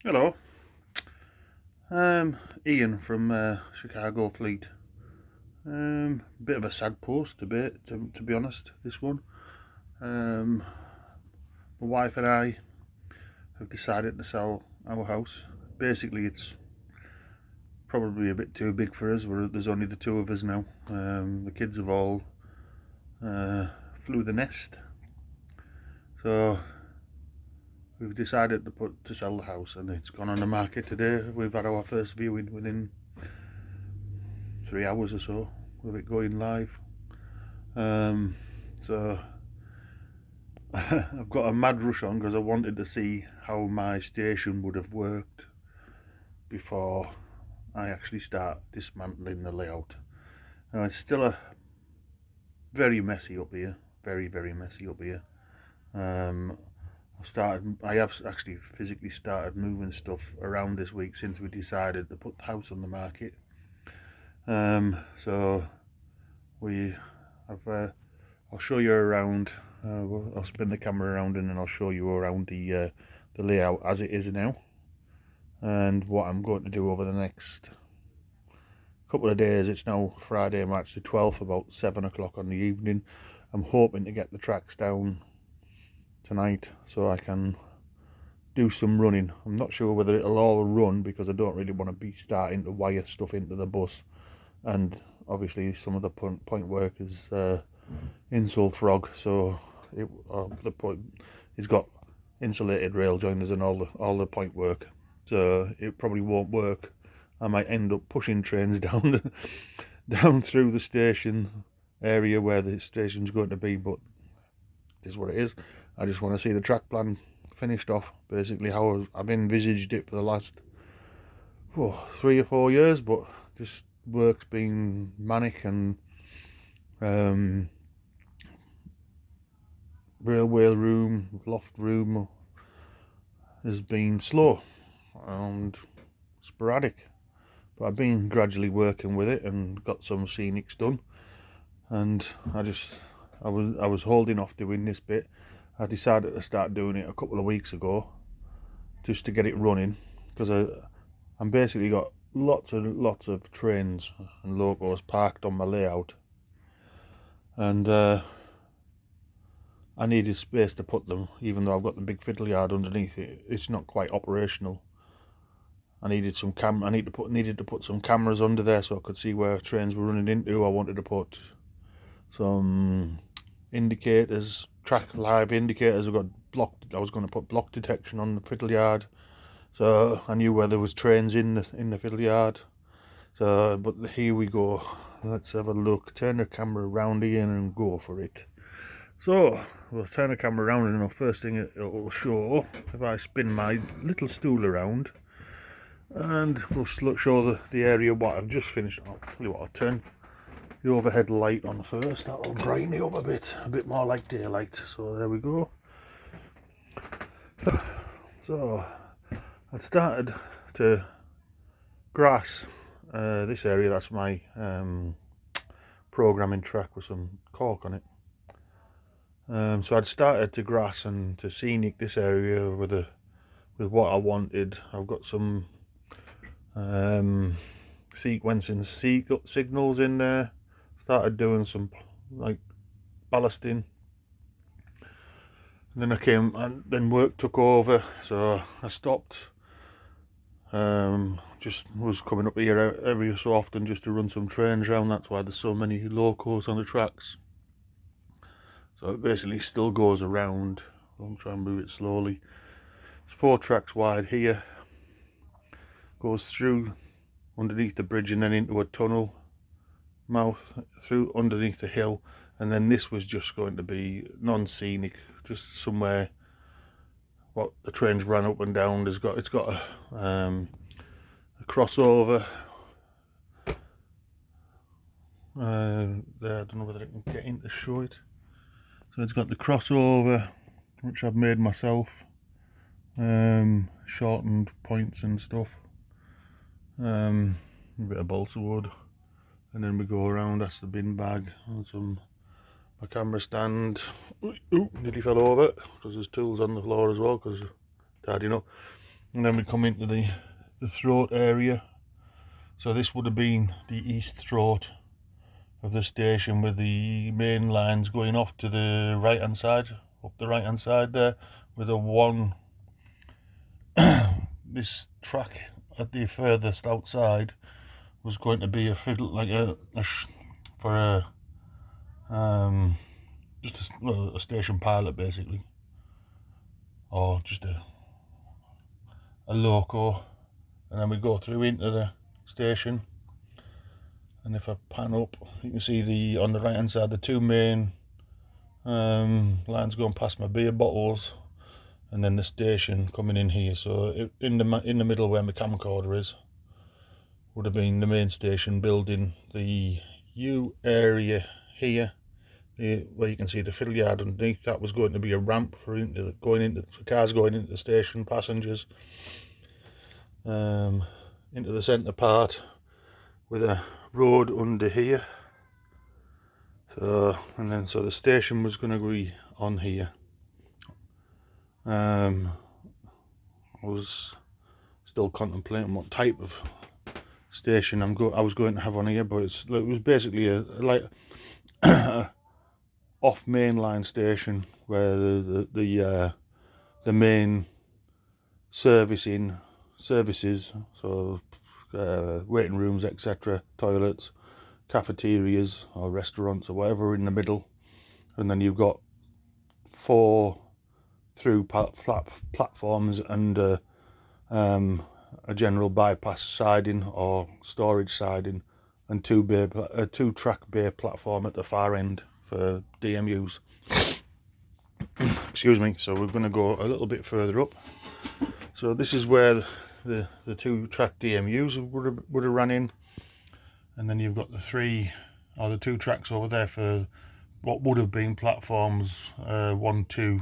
Hello, um, Ian from Chicago Fleet. Bit of a sad post a bit, to be honest. This one. Um, my wife and I have decided to sell our house. Basically, it's probably a bit too big for us. There's only the two of us now. The kids have all uh, flew the nest, so we've decided to sell the house, and it's gone on the market today. We've had our first viewing within 3 hours or so with it going live. Um, so I've got a mad rush on because I wanted to see how my station would have worked before I actually start dismantling the layout. Now it's still a very messy up here, very messy up here. Um, I have actually physically started moving stuff around this week since we decided to put the house on the market. So we have. I'll show you around. I'll spin the camera around and then I'll show you around the layout as it is now, and what I'm going to do over the next couple of days. It's now Friday, March the 12th, about 7 o'clock on the evening. I'm hoping to get the tracks down tonight so I can do some running. I'm not sure whether it'll all run because I don't really want to be starting to wire stuff into the bus, and obviously some of the point work is insole frog, so the point it's got insulated rail joiners and all the point work, so it probably won't work. I might end up pushing trains down through the station area where the station's going to be, but this is what it is. I just want to see the track plan finished off, basically how I've envisaged it for the last 3 or 4 years, but just work's been manic, and railway room, loft room has been slow and sporadic. But I've been gradually working with it and got some scenics done. And I was holding off doing this bit. I decided to start doing it a couple of weeks ago, just to get it running, because I'm basically got lots of trains and locos parked on my layout, and I needed space to put them, even though I've got the big fiddle yard underneath it. It's not quite operational. I needed to put some cameras under there so I could see where trains were running into. I wanted to put some indicators, track live indicators. I was going to put block detection on the fiddle yard, so I knew where there was trains in the fiddle yard. So, but here we go. Let's have a look. Turn the camera around here and go for it. So we'll turn the camera around, and the first thing it'll show, if I spin my little stool around, and we'll show the area what I've just finished. I'll tell you what, I'll turn the overhead light on first. That'll brighten it up a bit more like daylight. So there we go. So I started to grass this area. That's my programming track with some cork on it. So I'd started to grass and to scenic this area with what I wanted. I've got some sequencing signals in there. Started doing some like ballasting, and then I came, and then work took over, so I stopped. Just was coming up here every so often just to run some trains around. That's why there's so many locos on the tracks. So it basically still goes around. I'll try and move it slowly. It's 4 tracks wide here. Goes through underneath the bridge and then into a tunnel mouth through underneath the hill, and then this was just going to be non-scenic, just somewhere what the trains ran up and down. It's got a crossover there. I don't know whether I can get in to show it. So it's got the crossover, which I've made myself, shortened points and stuff, a bit of balsa wood, and then we go around. That's the bin bag and my camera stand. Ooh, nearly fell over because there's tools on the floor as well, because tidying up. and then we come into the throat area. So this would have been the east throat of the station, with the main lines going off to the right hand side, up the right hand side there, with a one this track at the furthest outside was going to be a fiddle, like for a just a station pilot basically, or just a loco, and then we go through into the station. And if I pan up, you can see on the right hand side the two main lines going past my beer bottles, and then the station coming in here. So in the middle where my camcorder is would have been the main station building. The U area here, where you can see the fiddle yard underneath, that was going to be a ramp for cars going into the station, passengers, into the centre part, with a road under here. So the station was going to be on here. I was still contemplating what type of station I was going to have on here, but it was basically a off mainline station where the main services, so waiting rooms, etc., toilets, cafeterias or restaurants or whatever in the middle, and then you've got 4 through platforms and a general bypass siding or storage siding, and 2 track bay platform at the far end for DMUs. Excuse me. So we're going to go a little bit further up. So this is where the 2 track DMUs would have run in, and then you've got the 2 tracks over there for what would have been platforms 1 and 2,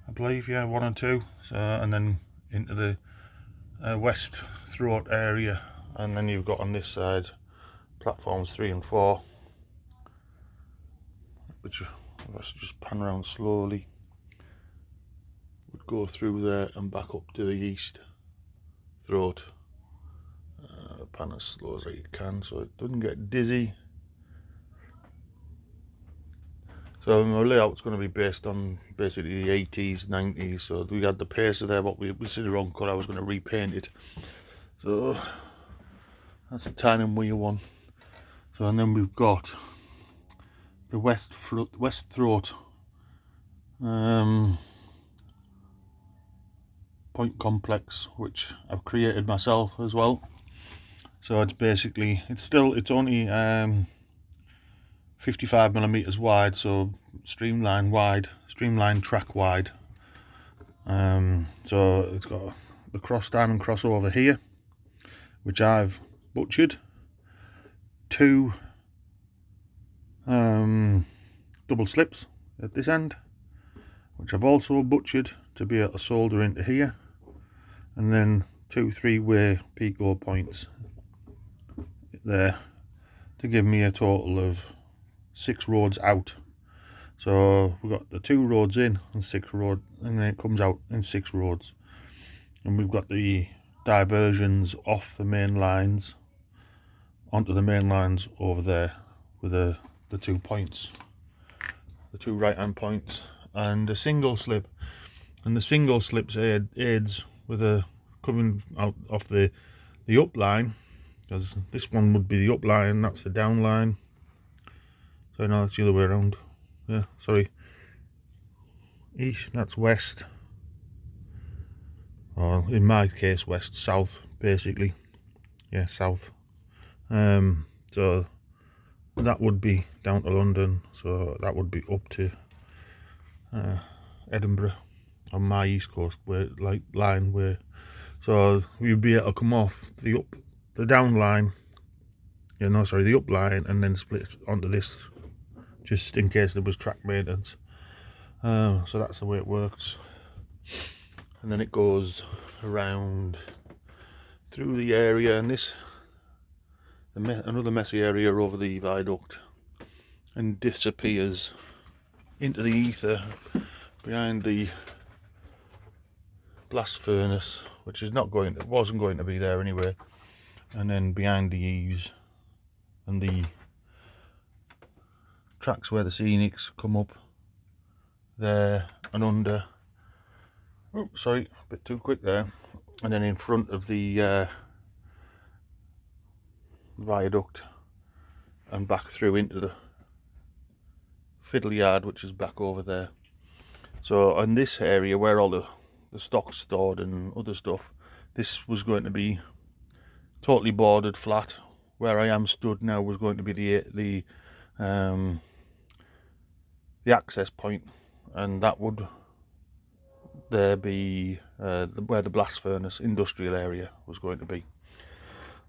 I believe. Yeah, 1 and 2. So, and then into the west throat area, and then you've got on this side platforms 3 and 4, which, let's just pan around slowly, would go through there and back up to the east throat. Pan as slow as you can so it doesn't get dizzy. So my layout's going to be based on basically the 80s, 90s. So we had the Pacer there, but we see the wrong colour. I was going to repaint it. So that's a tandem wheel one. So, and then we've got the west throat point complex, which I've created myself as well. So it's basically, it's only 55mm wide, so streamline track wide. So it's got the diamond crossover here, which I've butchered, 2 double slips at this end, which I've also butchered to be able to solder into here, and then 2 3-way Pico points there to give me a total of 6 rods out. So we've got the 2 rods in and 6 rods, and then it comes out in 6 rods, and we've got the diversions off the main lines onto the main lines over there with the 2 points, the 2 right hand points, and a single slip. And the single slips aids with coming out off the up line, because this one would be the up line, that's the down line. So no, that's the other way around. Yeah, sorry. East, that's west. Or in my case, west, south, basically. Yeah, south. So that would be down to London. So that would be up to Edinburgh on my east coast line where. So you'd be able to come off the down line. Yeah, no, sorry, the up line, and then split onto this, just in case there was track maintenance. So that's the way it works. And then it goes around through the area, and another messy area over the viaduct, and disappears into the ether behind the blast furnace, which is not going to, wasn't going to be there anyway, and then behind the eaves and the tracks where the scenics come up there and under. Oh, sorry, a bit too quick there. And then in front of the viaduct and back through into the fiddle yard, which is back over there. So in this area where all the stock's stored and other stuff, this was going to be totally bordered flat. Where I am stood now was going to be the access point, and that would there be where the blast furnace industrial area was going to be.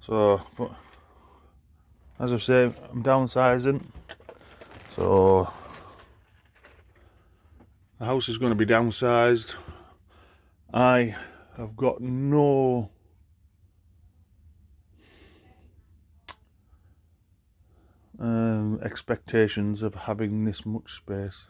So, but as I say, I'm downsizing, so the house is going to be downsized. I have got no expectations of having this much space.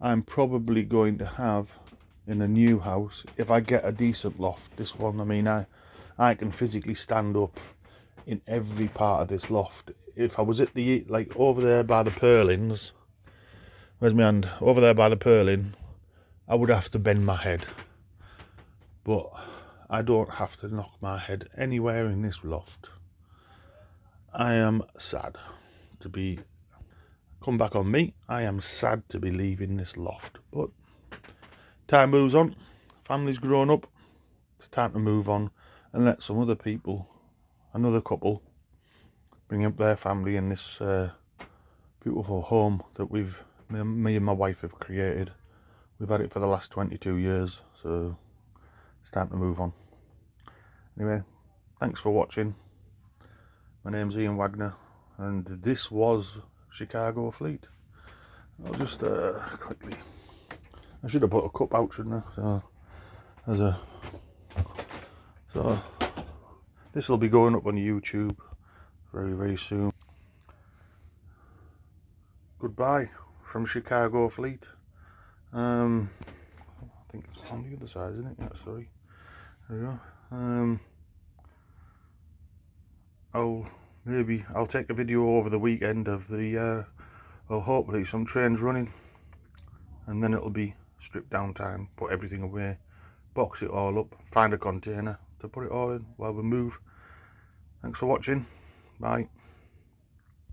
I'm probably going to have in a new house, if I get a decent loft, this one, I mean, I can physically stand up in every part of this loft. If I was at the, like over there by the purlins, where's my hand? Over there by the purlin, I would have to bend my head. But I don't have to knock my head anywhere in this loft. I am sad to be, come back on me, I am sad to be leaving this loft. But time moves on, family's grown up, it's time to move on and let some other people, another couple, bring up their family in this beautiful home that me and my wife have created. We've had it for the last 22 years, so it's time to move on. Anyway, thanks for watching. My name's Ian Wagner, and this was Chicago Fleet. I'll just quickly, I should have put a cup out, shouldn't I? So this will be going up on YouTube very, very soon. Goodbye from Chicago Fleet. I think it's on the other side, isn't it? Yeah, sorry. There we go. I'll take a video over the weekend of the well, hopefully some trains running, and then it'll be stripped down time, put everything away, box it all up, find a container to put it all in while we move. Thanks for watching. Bye.